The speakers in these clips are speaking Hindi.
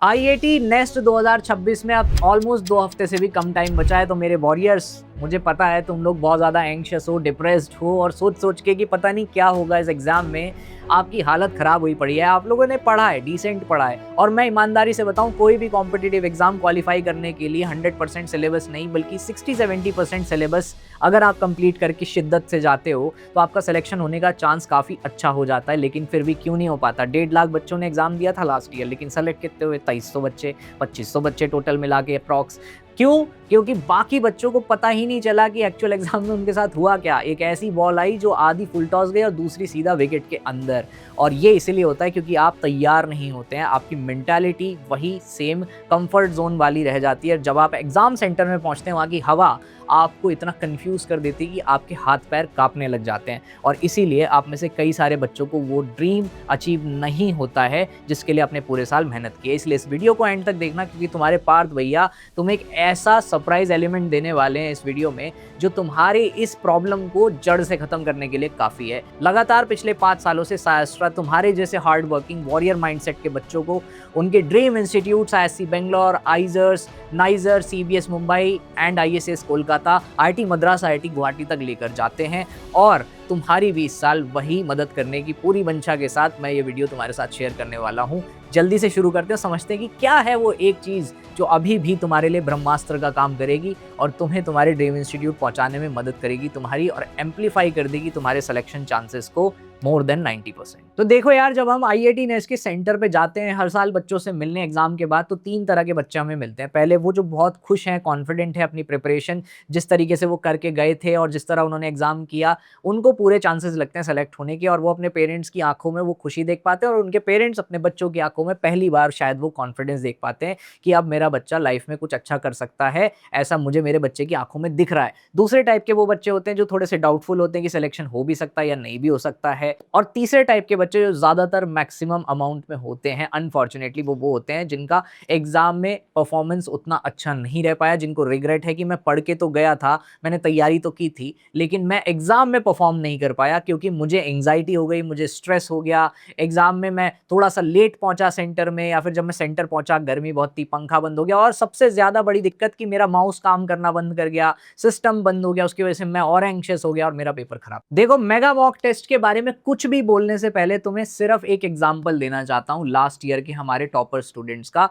आईआईटी नेस्ट 2026 में अब ऑलमोस्ट 2 हफ्ते से भी कम टाइम बचा है। तो मेरे वॉरियर्स, मुझे पता है तुम लोग बहुत ज़्यादा एंग्शियस हो, डिप्रेस्ड हो और सोच के कि पता नहीं क्या होगा इस एग्ज़ाम में, आपकी हालत ख़राब हुई पड़ी है। आप लोगों ने पढ़ा है, डिसेंट पढ़ा है, और मैं ईमानदारी से बताऊँ, कोई भी कॉम्पिटिटिव एग्ज़ाम क्वालिफ़ाई करने के लिए 100% सिलेबस नहीं बल्कि 60-70% सिलेबस अगर आप कंप्लीट करके शिद्दत से जाते हो तो आपका सिलेक्शन होने का चांस काफ़ी अच्छा हो जाता है। लेकिन फिर भी क्यों नहीं हो पाता? 1.5 लाख बच्चों ने एग्ज़ाम दिया था लास्ट ईयर, लेकिन सेलेक्ट कितने हुए? 2300 बच्चे, 2500 बच्चे टोटल मिला के अप्रॉक्स। क्यों? क्योंकि बाकी बच्चों को पता ही नहीं चला कि एक्चुअल एग्जाम में उनके साथ हुआ क्या। एक ऐसी बॉल आई जो आधी फुल टॉस गई और दूसरी सीधा विकेट के अंदर। और ये इसलिए होता है क्योंकि आप तैयार नहीं होते हैं, आपकी मेंटालिटी वही सेम कंफर्ट जोन वाली रह जाती है। जब आप एग्जाम सेंटर में पहुंचते हैं, वहाँ की हवा आपको इतना कंफ्यूज कर देती है कि आपके हाथ पैर कांपने लग जाते हैं। और इसीलिए आप में से कई सारे बच्चों को वो ड्रीम अचीव नहीं होता है जिसके लिए आपने पूरे साल मेहनत की है। इसलिए इस वीडियो को एंड तक देखना, क्योंकि तुम्हारे पार्थ भैया तुम्हें एक ऐसा सरप्राइज एलिमेंट देने वाले हैं इस वीडियो में जो तुम्हारे इस प्रॉब्लम को जड़ से खत्म करने के लिए काफी है। लगातार पिछले 5 सालों से सायस्ट्रा तुम्हारे जैसे हार्ड वर्किंग वॉरियर माइंडसेट के बच्चों को उनके dream institute IISc Bangalore, IISERs, NISER, CBS Mumbai and ISS Kolkata, IIT Madras, IIT Guwahati तक लेकर जाते हैं। और तुम्हारी भी इस साल वही मदद करने की पूरी मंशा के साथ मैं ये वीडियो तुम्हारे साथ शेयर करने वाला हूँ। जल्दी से शुरू करते हैं, समझते हैं कि क्या है वो एक चीज़ जो अभी भी तुम्हारे लिए ब्रह्मास्त्र का काम करेगी और तुम्हें तुम्हारे ड्रीम इंस्टीट्यूट पहुंचाने में मदद करेगी तुम्हारी, और एम्पलीफाई कर देगी तुम्हारे सिलेक्शन चांसेस को मोर देन 90%। तो देखो यार, जब हम आईआईटी नेस्ट के सेंटर पे जाते हैं हर साल बच्चों से मिलने एग्जाम के बाद, तो 3 तरह के बच्चे हमें मिलते हैं। पहले वो जो बहुत खुश हैं, कॉन्फिडेंट है अपनी प्रिपरेशन जिस तरीके से वो करके गए थे और जिस तरह उन्होंने एग्जाम किया, उनको पूरे चांसेस लगते हैं सेलेक्ट होने के, और वो अपने पेरेंट्स की आंखों में वो खुशी देख पाते हैं और उनके पेरेंट्स अपने बच्चों की आंखों में पहली बार शायद वो कॉन्फिडेंस देख पाते हैं कि अब मेरा बच्चा लाइफ में कुछ अच्छा कर सकता है, ऐसा मुझे मेरे बच्चे की आंखों में दिख रहा है। दूसरे टाइप के वो बच्चे होते हैं जो थोड़े से डाउटफुल होते हैं कि सिलेक्शन हो भी सकता है या नहीं भी हो सकता है। और तीसरे टाइप के बच्चे जो ज्यादातर मैक्सिमम अमाउंट में होते हैं, अनफॉर्चुनेटली वो होते हैं जिनका एग्जाम में परफॉर्मेंस उतना अच्छा नहीं रह पाया, जिनको रिग्रेट है कि मैं पढ़ के तो गया था, मैंने तैयारी तो की थी, लेकिन मैं एग्जाम में परफॉर्म नहीं कर पाया क्योंकि मुझे एंग्जाइटी हो गई, मुझे स्ट्रेस हो गया। एग्जाम में मैं थोड़ा सा लेट पहुंचा सेंटर में, या फिर जब मैं सेंटर पहुंचा गर्मी बहुत थी, पंखा बंद हो गया, और सबसे ज्यादा बड़ी दिक्कत कि मेरा माउस काम करना बंद कर गया, सिस्टम बंद हो गया, उसकी वजह से मैं और एंग्शियस हो गया और मेरा पेपर खराब। देखो, मेगा मॉक टेस्ट के बारे में कुछ भी बोलने से पहले तुम्हें सिर्फ एक एग्जांपल देना चाहता हूं लास्ट ईयर के हमारे टॉपर स्टूडेंट्स का।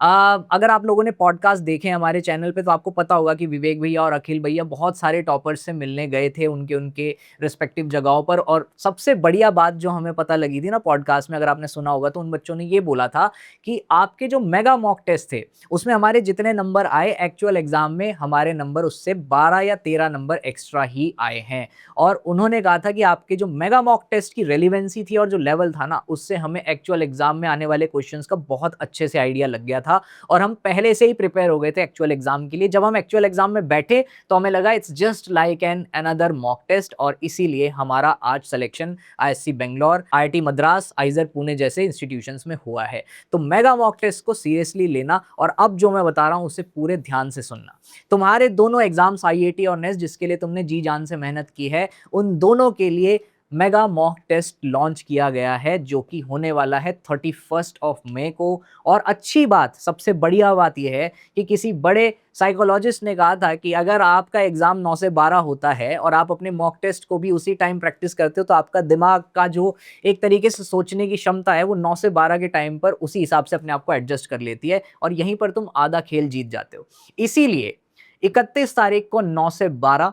अगर आप लोगों ने पॉडकास्ट देखे हमारे चैनल पे तो आपको पता होगा कि विवेक भैया और अखिल भैया बहुत सारे टॉपर्स से मिलने गए थे उनके उनके रिस्पेक्टिव जगहों पर। और सबसे बढ़िया बात जो हमें पता लगी थी ना पॉडकास्ट में, अगर आपने सुना होगा, तो उन बच्चों ने ये बोला था कि आपके जो मेगा मॉक टेस्ट थे उसमें हमारे जितने नंबर आए, एक्चुअल एग्जाम में हमारे नंबर उससे 12 या 13 नंबर एक्स्ट्रा ही आए हैं। और उन्होंने कहा था कि आपके जो मेगा मॉक टेस्ट की रेलिवेंसी थी और जो लेवल था ना, उससे हमें एक्चुअल एग्जाम में आने वाले क्वेश्चंस का बहुत अच्छे से आइडिया लग गया था और हम पहले से ही प्रिपेयर हो गए थे एक्चुअल एग्जाम के लिए। जब हम एक्चुअल एग्जाम में बैठे तो हमें लगा it's just like an another mock test, और इसीलिए हमारा आज selection IISc Bangalore, IIT Madras, IISER Pune जैसे इंस्टीट्यूशंस में हुआ है। तो मेगा मॉक टेस्ट को सीरियसली लेना, और अब जो मैं बता रहा हूं उसे पूरे ध्यान से सुनना। तुम्हारे दोनों एग्जाम्स आईआईटी और नेस्ट जिसके लिए तुमने जी जान से मेहनत की है, उन दोनों के लिए मेगा मॉक टेस्ट लॉन्च किया गया है जो कि होने वाला है 31 मई को। और अच्छी बात, सबसे बढ़िया बात यह है कि किसी बड़े साइकोलॉजिस्ट ने कहा था कि अगर आपका एग्जाम 9 से 12 होता है और आप अपने मॉक टेस्ट को भी उसी टाइम प्रैक्टिस करते हो, तो आपका दिमाग का जो एक तरीके से सोचने की क्षमता है वो 9 से 12 के टाइम पर उसी हिसाब से अपने आप को एडजस्ट कर लेती है, और यहीं पर तुम आधा खेल जीत जाते हो। इसीलिए 31 तारीख को 9 से 12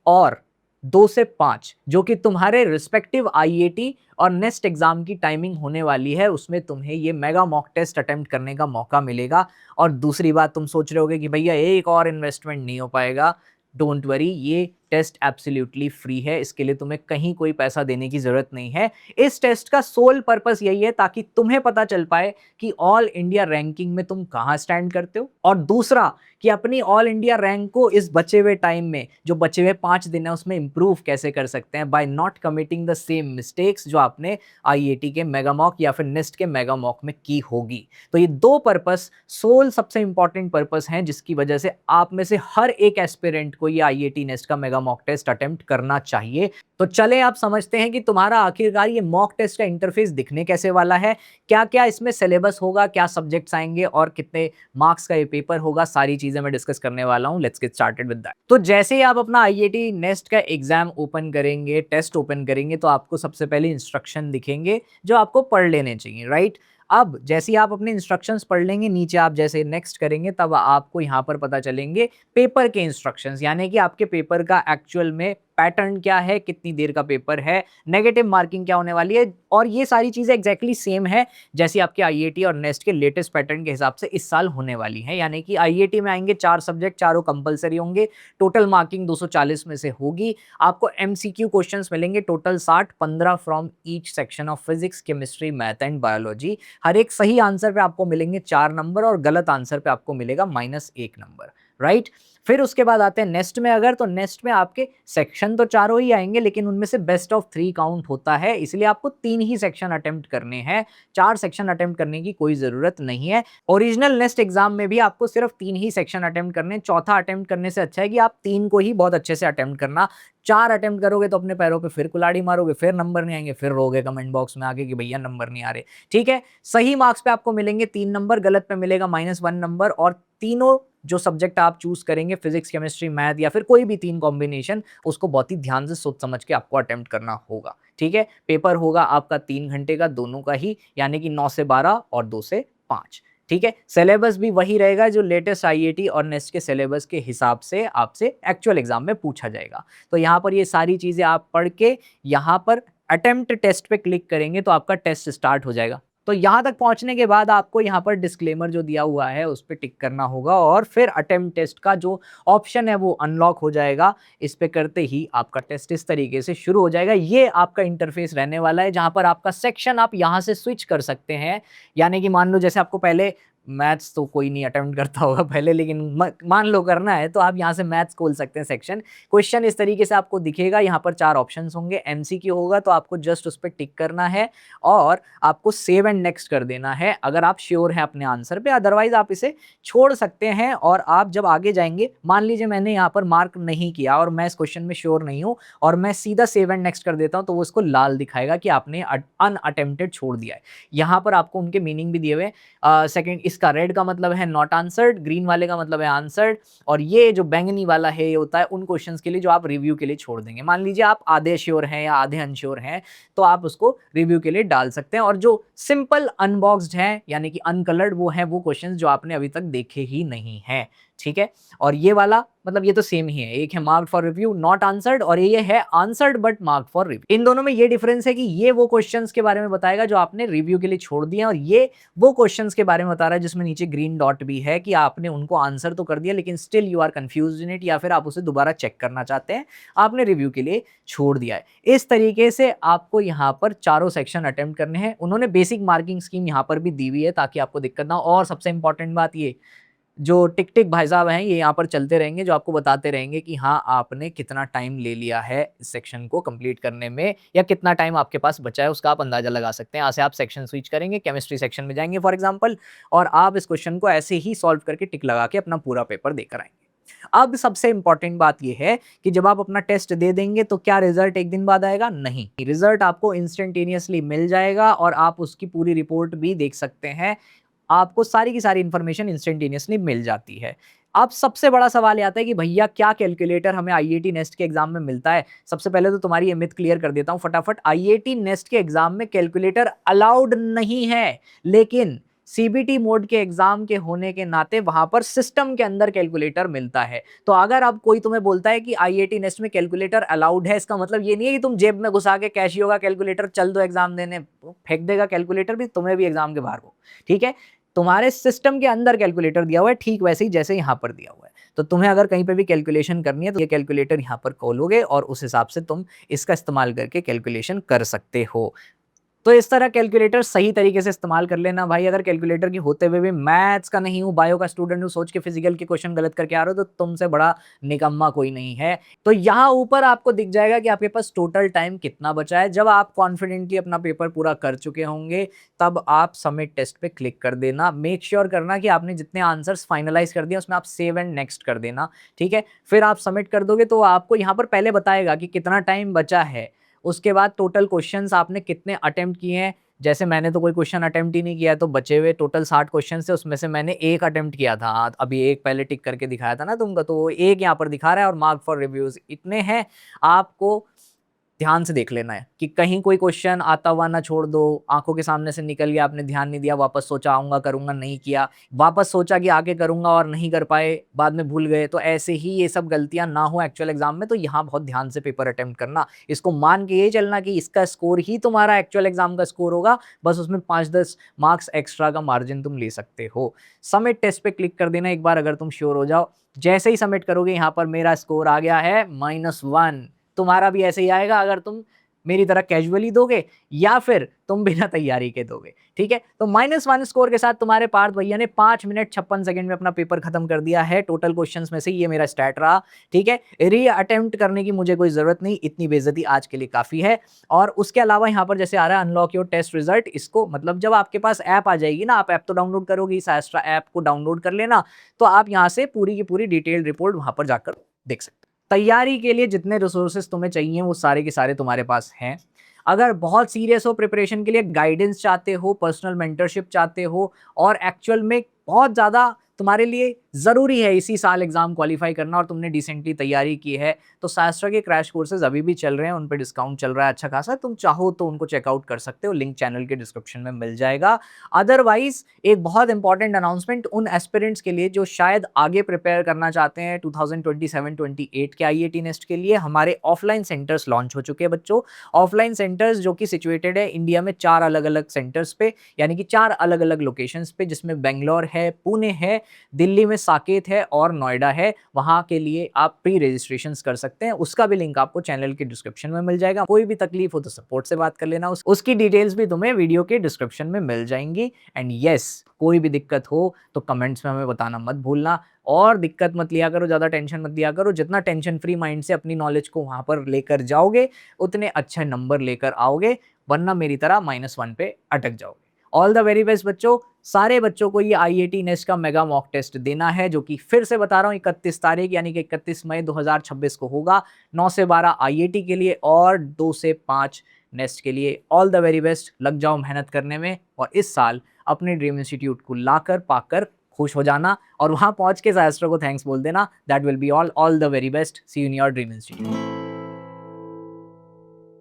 और 2 से 5 जो कि तुम्हारे रिस्पेक्टिव आईआईटी और नेक्स्ट एग्जाम की टाइमिंग होने वाली है, उसमें तुम्हें ये मेगा मॉक टेस्ट अटेम्प्ट करने का मौका मिलेगा। और दूसरी बात, तुम सोच रहे होगे कि भैया एक और इन्वेस्टमेंट नहीं हो पाएगा। डोंट वरी, ये टेस्ट एब्सोल्युटली फ्री है, इसके लिए तुम्हें कहीं कोई पैसा देने की जरूरत नहीं है। इस टेस्ट का सोल पर्पस यही है ताकि तुम्हें पता चल पाए कि ऑल इंडिया रैंकिंग में तुम कहां स्टैंड करते हो, और दूसरा कि अपनी ऑल इंडिया रैंक को इस बचे हुए टाइम में, जो बचे हुए 5 दिन है, उसमें इंप्रूव कैसे कर सकते हैं by not committing the same mistakes जो आपने आईआईटी के मेगा मॉक या फिर नेस्ट के मेगा मॉक में की होगी। तो ये 2 पर्पस सोल सबसे इंपॉर्टेंट पर्पस हैं जिसकी वजह से आप में से हर एक एस्पिरेंट को ये आईआईटी नेस्ट का मेगा वाला मॉक टेस्ट अटेम्प्ट करना चाहिए। तो चले आप समझते हैं कि तुम्हारा आखिरकार ये मॉक टेस्ट का इंटरफेस दिखने कैसे वाला है, क्या क्या इसमें सिलेबस होगा, क्या सब्जेक्ट्स आएंगे और कितने मार्क्स का ये पेपर होगा, सारी चीजें मैं डिस्कस करने वाला हूँ। Let's get started with that. तो जैसे ही आप अपना आईआईटी नेस्ट का एग्जाम ओपन करेंगे, टेस्ट ओपन करेंगे, तो आपको सबसे पहले इंस्ट्रक्शन दिखेंगे जो आपको पढ़ लेने चाहिए, राइट। अब जैसे ही आप अपने इंस्ट्रक्शंस पढ़ लेंगे, नीचे आप जैसे नेक्स्ट करेंगे तब आपको यहाँ पर पता चलेंगे पेपर के इंस्ट्रक्शंस, यानी कि आपके पेपर का एक्चुअल में पैटर्न क्या है, कितनी देर का पेपर है, नेगेटिव मार्किंग क्या होने वाली है, और ये सारी चीजें एग्जैक्टली सेम है जैसे आपके आईआईटी और नेस्ट के लेटेस्ट पैटर्न के हिसाब से इस साल होने वाली है। यानी कि आईआईटी में आएंगे 4 सब्जेक्ट, चारों कंपलसरी होंगे, टोटल मार्किंग 240 में से होगी। आपको एमसीक्यू क्वेश्चंस मिलेंगे total 60, 15 from each section of physics, chemistry, math and biology. हर एक सही आंसर पे आपको मिलेंगे 4 नंबर और गलत आंसर पे आपको मिलेगा -1 नंबर, राइट। फिर उसके बाद आते हैं नेस्ट में। अगर तो नेस्ट में आपके सेक्शन तो चारों ही आएंगे, लेकिन उनमें से बेस्ट ऑफ 3 काउंट होता है, इसलिए आपको 3 ही सेक्शन अटेम्प्ट करने हैं, 4 सेक्शन अटेम्प्ट करने की कोई जरूरत नहीं है। ओरिजिनल नेस्ट एग्जाम में भी आपको सिर्फ 3 ही सेक्शन अटेम्प्ट करने, चौथा अटेम्प्ट करने से अच्छा है कि आप 3 को ही बहुत अच्छे से अटेम्प्ट करना। 4 अटेम्प्ट करोगे तो अपने पैरों पे फिर कुल्हाड़ी मारोगे, फिर नंबर नहीं आएंगे, फिर रोगे कमेंट बॉक्स में आके कि भैया नंबर नहीं आ रहे। ठीक है, सही मार्क्स पे आपको मिलेंगे 3 नंबर, गलत पे मिलेगा -1 नंबर, और तीनों जो सब्जेक्ट आप चूज करेंगे, फिजिक्स, केमिस्ट्री, मैथ या फिर कोई भी 3 कॉम्बिनेशन, उसको बहुत ही ध्यान से सोच समझ के आपको अटेम्प्ट करना होगा। ठीक है, पेपर होगा आपका 3 घंटे का, दोनों का ही, यानी कि 9 से 12 और 2 से 5। ठीक है, सिलेबस भी वही रहेगा जो लेटेस्ट आईआईटी और नेस्ट के सिलेबस के हिसाब से आपसे एक्चुअल एग्जाम में पूछा जाएगा। तो यहाँ पर ये सारी चीजें आप पढ़ के यहाँ पर अटेम्प्ट टेस्ट पे क्लिक करेंगे तो आपका टेस्ट स्टार्ट हो जाएगा। तो यहाँ तक पहुंचने के बाद आपको यहाँ पर डिस्क्लेमर जो दिया हुआ है उस पर टिक करना होगा और फिर अटेम्प्ट टेस्ट का जो ऑप्शन है वो अनलॉक हो जाएगा। इस पे करते ही आपका टेस्ट इस तरीके से शुरू हो जाएगा। ये आपका इंटरफेस रहने वाला है जहाँ पर आपका सेक्शन आप यहाँ से स्विच कर सकते हैं। यानी कि मान लो जैसे आपको पहले मैथ्स तो कोई नहीं अटेम्प्ट करता होगा पहले, लेकिन मान लो करना है तो आप यहाँ से मैथ्स खोल सकते हैं सेक्शन। क्वेश्चन इस तरीके से आपको दिखेगा, यहाँ पर 4 ऑप्शंस होंगे, एमसीक्यू होगा तो आपको जस्ट उस पर टिक करना है और आपको सेव एंड नेक्स्ट कर देना है अगर आप श्योर हैं अपने आंसर पे। अदरवाइज आप इसे छोड़ सकते हैं और आप जब आगे जाएंगे, मान लीजिए मैंने यहाँ पर मार्क नहीं किया और मैं इस क्वेश्चन में श्योर नहीं हूँ और मैं सीधा सेव एंड नेक्स्ट कर देता हूँ, तो वो इसको लाल दिखाएगा कि आपने अनअटेम्प्टेड छोड़ दिया है। यहाँ पर आपको उनके मीनिंग भी दिए हुए। सेकंड, इसका रेड का मतलब है नॉट आंसर्ड, ग्रीन वाले का मतलब है आंसर्ड, और ये जो बैंगनी वाला है ये होता है उन क्वेश्चंस के लिए जो आप रिव्यू के लिए छोड़ देंगे। मान लीजिए आप आधे श्योर हैं या आधे अनश्योर हैं तो आप उसको रिव्यू के लिए डाल सकते हैं, और जो सिंपल अनबॉक्स्ड हैं यानी कि अनकलर्ड, वो हैं वो क्वेश्चंस जो आपने अभी तक देखे ही नहीं हैं। ठीक है, और ये वाला मतलब ये तो सेम ही है, एक है marked for review not answered और ये है answered but marked for review. इन दोनों में ये डिफरेंस है कि ये वो क्वेश्चंस के बारे में बताएगा जो आपने रिव्यू के लिए छोड़ दिए और ये वो क्वेश्चंस के बारे में बता रहा है जिसमें नीचे ग्रीन डॉट भी है कि आपने उनको आंसर तो कर दिया लेकिन still you are confused in it, या फिर आप उसे दोबारा चेक करना चाहते हैं, आपने रिव्यू के लिए छोड़ दिया है। इस तरीके से आपको यहाँ पर चारों सेक्शन अटेम्प्ट करने हैं। उन्होंने बेसिक मार्किंग स्कीम यहाँ पर भी दी हुई है ताकि आपको दिक्कत ना हो। और सबसे इंपॉर्टेंट बात ये, जो टिक टिक भाई साहब हैं ये यहाँ पर चलते रहेंगे जो आपको बताते रहेंगे कि हाँ आपने कितना टाइम ले लिया है इस सेक्शन को कंप्लीट करने में, या कितना टाइम आपके पास बचा है उसका आप अंदाजा लगा सकते हैं। यहाँ से आप सेक्शन स्विच करेंगे, केमिस्ट्री सेक्शन में जाएंगे फॉर एग्जांपल, और आप इस क्वेश्चन को ऐसे ही सॉल्व करके टिक लगा के अपना पूरा पेपर देकर आएंगे। अब सबसे इंपॉर्टेंट बात यह है कि जब आप अपना टेस्ट दे देंगे तो क्या रिजल्ट एक दिन बाद आएगा? नहीं, रिजल्ट आपको इंस्टेंटेनियसली मिल जाएगा और आप उसकी पूरी रिपोर्ट भी देख सकते हैं। आपको सारी की सारी इंफॉर्मेशन इंस्टेंटेनियसली मिल जाती है। अब सबसे बड़ा सवाल आता है कि भैया क्या कैलकुलेटर हमें आईआईटी नेस्ट के एग्जाम में मिलता है? सबसे पहले तो तुम्हारी ये मिथ क्लियर कर देता हूं फटाफट। आईआईटी नेस्ट के एग्जाम में कैलकुलेटर अलाउड नहीं है, लेकिन सीबीटी मोड के एग्जाम के होने के नाते वहां पर सिस्टम के अंदर कैलकुलेटर मिलता है। तो अगर अब कोई तुम्हें बोलता है कि आईआईटी नेस्ट में कैलकुलेटर अलाउड है, इसका मतलब ये नहीं है कि तुम जेब में घुसा के कैशियो का कैलकुलेटर चल दो एग्जाम देने, फेंक देगा कैलकुलेटर भी, तुम्हें भी एग्जाम के बाहर हो। ठीक है, तुम्हारे सिस्टम के अंदर कैलकुलेटर दिया हुआ है, ठीक वैसे ही जैसे यहाँ पर दिया हुआ है। तो तुम्हें अगर कहीं पे भी कैलकुलेशन करनी है तो ये कैलकुलेटर यहाँ पर खोलोगे और उस हिसाब से तुम इसका इस्तेमाल करके कैलकुलेशन कर सकते हो। तो इस तरह कैलकुलेटर सही तरीके से इस्तेमाल कर लेना भाई। अगर कैलकुलेटर की होते हुए भी मैथ्स का नहीं हूँ, बायो का स्टूडेंट हूँ, सोच के फिजिकल के क्वेश्चन गलत करके आ रहे हो, तो तुमसे बड़ा निकम्मा कोई नहीं है। तो यहाँ ऊपर आपको दिख जाएगा कि आपके पास टोटल टाइम कितना बचा है। जब आप कॉन्फिडेंटली अपना पेपर पूरा कर चुके होंगे, तब आप सबमिट टेस्ट पे क्लिक कर देना। मेक श्योर करना कि आपने जितने आंसर्स फाइनलाइज कर दिए उसमें आप सेव एंड नेक्स्ट कर देना, ठीक है। फिर आप सबमिट कर दोगे तो आपको यहाँ पर पहले बताएगा कि कितना टाइम बचा है। उसके बाद टोटल क्वेश्चंस आपने कितने अटेम्प्ट किए हैं। जैसे मैंने तो कोई क्वेश्चन अटेम्प्ट ही नहीं किया है, तो बचे हुए टोटल 60 क्वेश्चन थे, उसमें से मैंने एक अटेम्प्ट किया था। अभी एक पहले टिक करके दिखाया था ना तुमको, तो एक यहाँ पर दिखा रहा है और मार्क फॉर रिव्यूज इतने हैं। आपको ध्यान से देख लेना है कि कहीं कोई क्वेश्चन आता हुआ ना छोड़ दो, आंखों के सामने से निकल गया, आपने ध्यान नहीं दिया, वापस सोचा आऊंगा करूंगा नहीं किया, वापस सोचा कि आगे करूंगा और नहीं कर पाए, बाद में भूल गए। तो ऐसे ही ये सब गलतियां ना हो एक्चुअल एग्जाम में। तो यहाँ बहुत ध्यान से पेपर अटेम्प्ट करना, इसको मान के ये चलना कि इसका स्कोर ही तुम्हारा एक्चुअल एग्जाम का स्कोर होगा, बस उसमें 5-10 मार्क्स एक्स्ट्रा का मार्जिन तुम ले सकते हो। सबमिट टेस्ट पे क्लिक कर देना एक बार अगर तुम श्योर हो जाओ। जैसे ही सबमिट करोगे यहाँ पर मेरा स्कोर आ गया है -1। तुम्हारा भी ऐसे ही आएगा अगर तुम मेरी तरह कैजुअली दोगे या फिर तुम बिना तैयारी के दोगे, ठीक है। तो -1 स्कोर के साथ तुम्हारे पार्थ भैया ने 5 मिनट 56 सेकंड में अपना पेपर खत्म कर दिया है। टोटल क्वेश्चंस में से ये मेरा स्टैट रहा, ठीक है। री अटेम्प्ट करने की मुझे कोई जरूरत नहीं, इतनी बेइज्जती आज के लिए काफी है। और उसके अलावा यहाँ पर जैसे आ रहा है अनलॉक योर टेस्ट रिजल्ट, इसको मतलब जब आपके पास ऐप आ जाएगी ना, आप ऐप तो डाउनलोड करोगे, साइस्ट्रा ऐप को डाउनलोड कर लेना, तो आप यहाँ से पूरी की पूरी डिटेल्ड रिपोर्ट वहां पर जाकर देख सकते हो। तैयारी के लिए जितने रिसोर्सेज तुम्हें चाहिए वो सारे के सारे तुम्हारे पास हैं। अगर बहुत सीरियस हो प्रिपरेशन के लिए, गाइडेंस चाहते हो, पर्सनल मेंटरशिप चाहते हो और एक्चुअल में बहुत ज़्यादा तुम्हारे लिए ज़रूरी है इसी साल एग्जाम क्वालिफाई करना और तुमने डिसेंटली तैयारी की है, तो शास्त्रा के क्रैश कोर्सेज अभी भी चल रहे हैं, उन पे डिस्काउंट चल रहा है अच्छा खासा। तुम चाहो तो उनको चेकआउट कर सकते हो, लिंक चैनल के डिस्क्रिप्शन में मिल जाएगा। अदरवाइज एक बहुत इंपॉर्टेंट अनाउंसमेंट उन एस्पिरेंट्स के लिए जो शायद आगे प्रिपेयर करना चाहते हैं 2027-28 के आईआईटी नेस्ट के लिए, हमारे ऑफलाइन सेंटर्स लॉन्च हो चुके हैं बच्चों। ऑफलाइन सेंटर्स जो कि सिचुएटेड है इंडिया में 4 अलग अलग सेंटर्स पे, यानी कि 4 अलग अलग लोकेशंस पे, जिसमें बेंगलोर है, पुणे है, दिल्ली में साकेत है और नोएडा है। वहां के लिए आप प्री रजिस्ट्रेशन कर सकते हैं, उसका भी लिंक आपको चैनल के डिस्क्रिप्शन में मिल जाएगा। कोई भी तकलीफ हो तो सपोर्ट से बात कर लेना, उसकी डिटेल्स भी तुम्हें वीडियो के डिस्क्रिप्शन में मिल जाएंगी। एंड यस, कोई भी दिक्कत हो तो कमेंट्स में हमें बताना मत भूलना। और दिक्कत मत लिया करो, ज़्यादा टेंशन मत लिया करो। जितना टेंशन फ्री माइंड से अपनी नॉलेज को वहां पर लेकर जाओगे, उतने अच्छे नंबर लेकर आओगे, वरना मेरी तरह -1 पे अटक जाओगे। ऑल द वेरी बेस्ट बच्चों। सारे बच्चों को ये आईआईटी नेस्ट का मेगा मॉक टेस्ट देना है, जो कि फिर से बता रहा हूँ 31 तारीख यानी कि 31 मई 2026 को होगा। 9 से 12 आईआईटी के लिए और 2 से 5 नेस्ट के लिए। ऑल द वेरी बेस्ट, लग जाओ मेहनत करने में और इस साल अपने ड्रीम इंस्टीट्यूट को लाकर पाकर खुश हो जाना और वहां पहुंच के शास्त्रा को थैंक्स बोल देना। That will be all the very best, see you in your dream institute.